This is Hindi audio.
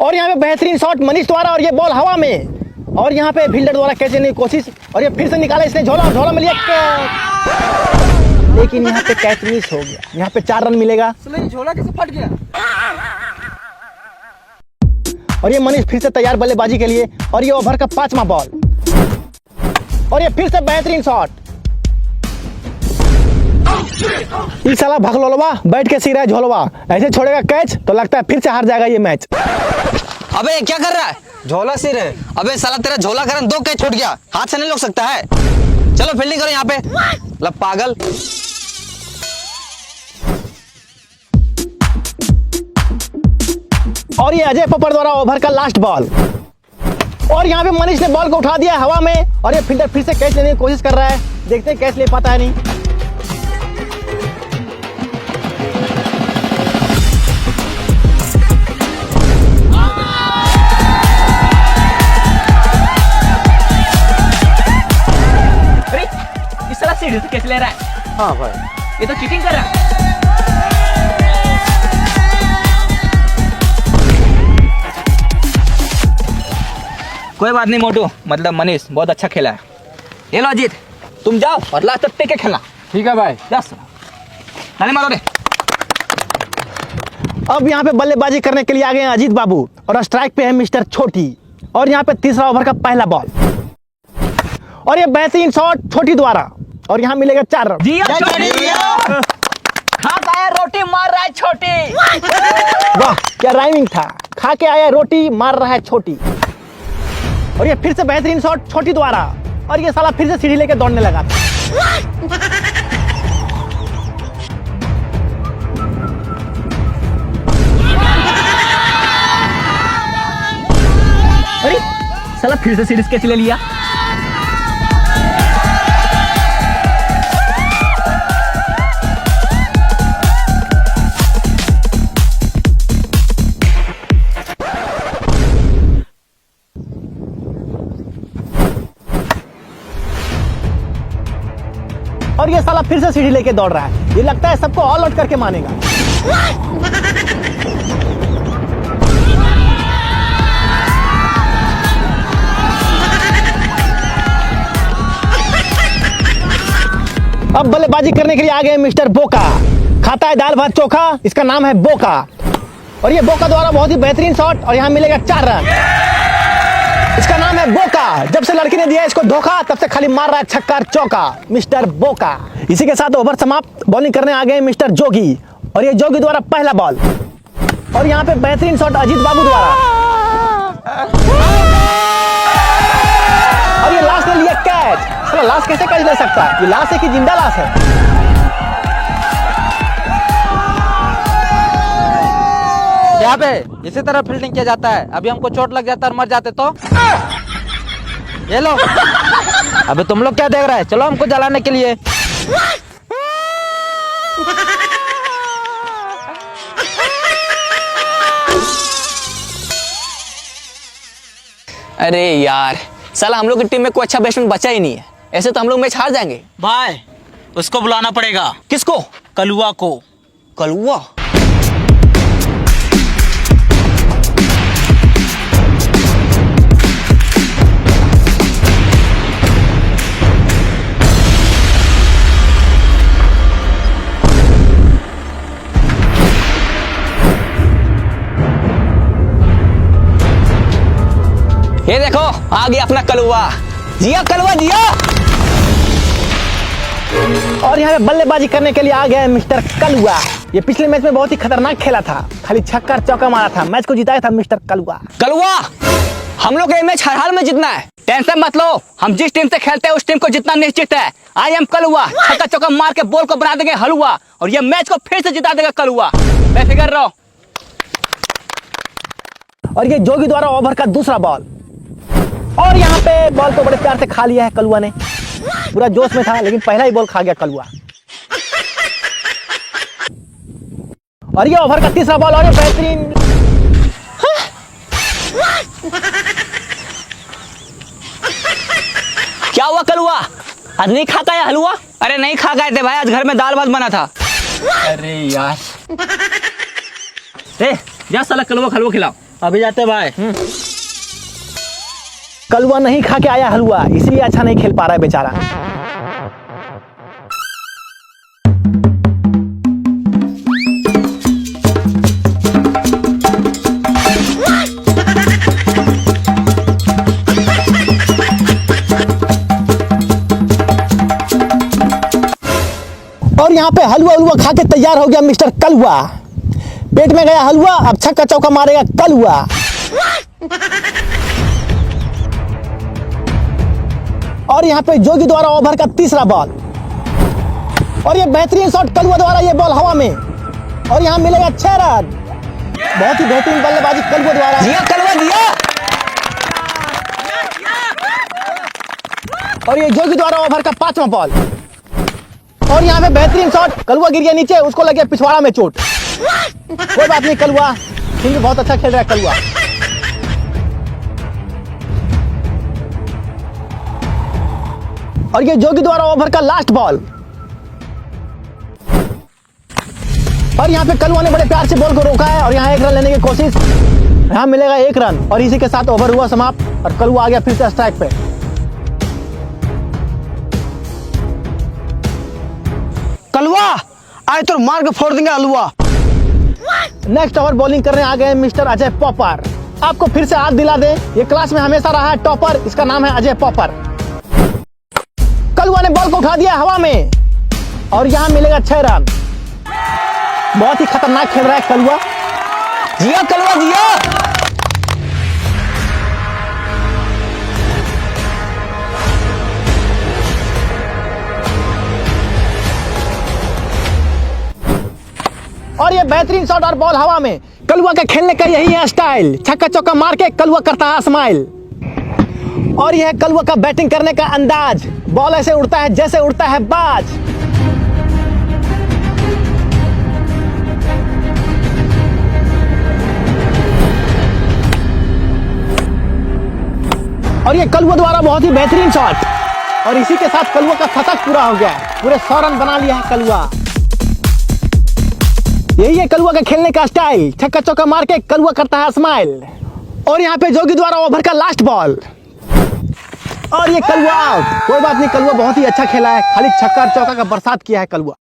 और यहाँ पे बेहतरीन शॉट मनीष द्वारा और ये बॉल हवा में और यहाँ पे फील्डर द्वारा कैच लेने की कोशिश और ये फिर से निकाला इसने झोला और झोला में लिया कैच, लेकिन यहाँ पे कैच मिस हो गया। यहाँ पे 4 रन मिलेगा। झोला कैसे फट गया? और ये मनीष फिर से तैयार बल्लेबाजी के लिए और ये ओवर का 5वां बॉल और ये फिर से बेहतरीन शॉट। इस साला भगलोलवा बैठ के सीख रहा है झोलवा, ऐसे छोड़ेगा कैच तो लगता है फिर से हार जाएगा ये मैच। अबे क्या कर रहा है? झोला सिर है। अबे साला तेरा झोला कारण 2 कैच छूट गया, हाथ से नहीं लग सकता है। चलो फील्डिंग करो यहाँ पे। लब पागल। और ये अजय पप्पड़ द्वारा ओवर का लास्ट बॉल और यहाँ पे मनीष ने बॉल को उठा दिया हवा में और ये फील्डर फिर से कैच लेने की कोशिश कर रहा है, देखते हैं कैच ले पाता है नहीं। इस तरह सीढ़ी से कैच ले रहा है? हाँ भाई, ये तो चीटिंग कर रहा है। कोई बात नहीं मोटू, मतलब मनीष बहुत अच्छा खेला है। ये लो अजीत, तुम जाओ और लास्ट तक टेके खेलना। ठीक है भाई। ताली मारो रे। अब यहाँ पे बल्लेबाजी करने के लिए आ गए हैं अजीत बाबू और स्ट्राइक पे है मिस्टर छोटी और यहाँ पे तीसरा ओवर का पहला बॉल और ये बेहतरीन शॉट छोटी द्वारा और यहाँ मिलेगा 4 रन। जिया छोटी जिया। खाता है रोटी मार रहा है छोटी। वाह क्या राइमिंग था, खा के आया रोटी मार रहा है छोटी। और ये फिर से बेहतरीन शॉट छोटी द्वारा और ये साला फिर से सीढ़ी लेके दौड़ने लगा था। अरे साला फिर से सीरीज कैच ले लिया। और ये साला फिर से सीढ़ी लेके दौड़ रहा है, ये लगता है सबको ऑल आउट करके मानेगा। अब बल्लेबाजी करने के लिए आ गए मिस्टर बोका, खाता है दाल भात चोखा, इसका नाम है बोका और ये बोका द्वारा बहुत ही बेहतरीन शॉट और यहाँ मिलेगा 4 रन। इसका नाम है बोका, जब से लड़की ने दिया इसको धोखा तब से खाली मार रहा है छक्का चौका मिस्टर बोका। इसी के साथ ओवर समाप्त। बॉलिंग करने आ गए मिस्टर जोगी और ये जोगी द्वारा पहला बॉल और यहाँ पे बेहतरीन शॉट अजीत बाबू द्वारा और ये लास्ट ने लिया कैच। चलो लास्ट कैसे कैच ले सकता है, ये लास्ट है कि जिंदा लास्ट है। यहाँ पे इसी तरह फील्डिंग किया जाता है। अभी हमको चोट लग जाता है और मर जाते तो ये लो। अबे तुम लोग क्या देख रहे हैं, चलो हमको जलाने के लिए। अरे यार साला हम लोग की टीम में कोई अच्छा बैट्समैन बचा ही नहीं है, ऐसे तो हम लोग मैच हार जाएंगे। भाई उसको बुलाना पड़ेगा। किसको? कलुआ को। कलुआ? ये देखो आ गया अपना कलुआ। जिया कलुआ जिया। और यहाँ पे बल्लेबाजी करने के लिए आ गया है मिस्टर कलुआ। ये पिछले मैच में बहुत ही खतरनाक खेला था, खाली छक्का चौका मारा था, मैच को जिताया था मिस्टर कलुआ। कलुआ हम लोग ये मैच हर हाल में जीतना है, टेंशन मत लो। हम जिस टीम से खेलते हैं उस टीम को जितना निश्चित है। आज हम कलुआ छक्का चौका मार के बॉल को बना देंगे हलवा और ये मैच को फिर से जिता देगा कलुआ, बेफिक्र रहो। और ये जोगी द्वारा ओवर का दूसरा बॉल और यहाँ पे बॉल को बड़े प्यार से खा लिया है कलुआ ने, पूरा जोश में था लेकिन पहला ही बॉल खा गया कलुआ। और ये ओवर का तीसरा बॉल और ये बेहतरीन। क्या हुआ कलुआ, आज नहीं खा गया हलवा? अरे नहीं खा गए थे भाई, आज घर में दाल भात बना था। अरे यार, ए जा साला कलवा खलवा खिलाओ। अभी जाते भाई। कलुआ नहीं खा के आया हलवा, इसलिए अच्छा नहीं खेल पा रहा है बेचारा। और यहाँ पे हलवा उलवा खा के तैयार हो गया मिस्टर कलुआ। पेट में गया हलवा, अब छक्का चौका मारेगा कलुआ। और यहाँ पे जोगी द्वारा ओवर का तीसरा बॉल, और ये बेहतरीन शॉट कलुआ द्वारा, ये बॉल हवा में, और यहाँ मिलेगा 6 रन। बहुत ही बेहतरीन बल्लेबाजी कलुआ द्वारा। दिया कलवा दिया। और ये जोगी द्वारा ओवर का 5वां बॉल, और यहाँ पे बेहतरीन शॉट, कलुआ गिर गया नीचे, उसको लग गया पिछवाड़ा में चोट। कोई बात नहीं, कलुआ फिर भी बहुत अच्छा खेल रहा है कलुआ। और ये जोगी द्वारा ओवर का लास्ट बॉल, और यहाँ पे कलुआ ने बड़े प्यार से बॉल को रोका है, और यहाँ 1 रन लेने की कोशिश, यहाँ मिलेगा 1 रन, और इसी के साथ ओवर हुआ समाप्त, और कलुआ आ गया फिर से स्ट्राइक पे। कलवा आज तो मार के फोड़ देंगे हलवा। नेक्स्ट ओवर बॉलिंग करने आ गए मिस्टर अजय पॉपर। आपको फिर से याद दिला दे, ये क्लास में हमेशा रहा है टॉपर, इसका नाम है अजय पॉपर। कलुआ ने बॉल को उठा दिया हवा में, और यहाँ मिलेगा 6 रन। बहुत ही खतरनाक खेल रहा है कलुआ। जिया कलवा जिया। और ये बेहतरीन शॉट और बॉल हवा में। कलुआ का खेलने का यही है स्टाइल, छक्का चौका मार के कलुआ करता है स्माइल। और यह कलुआ का बैटिंग करने का अंदाज, बॉल ऐसे उड़ता है जैसे उड़ता है बाज। और ये कलुआ द्वारा बहुत ही बेहतरीन शॉट, और इसी के साथ कलुआ का शतक पूरा हो गया। पूरे 100 रन बना लिया है कलुआ। यही है कलुआ का खेलने का स्टाइल, छक्का चौका मार के कलुआ करता है स्माइल। और यहाँ पे जोगी द्वारा ओवर का लास्ट बॉल, और ये कलुआ आउट। कोई बात नहीं, कलुआ बहुत ही अच्छा खेला है, खाली छक्का और चौका का बरसात किया है कलुआ।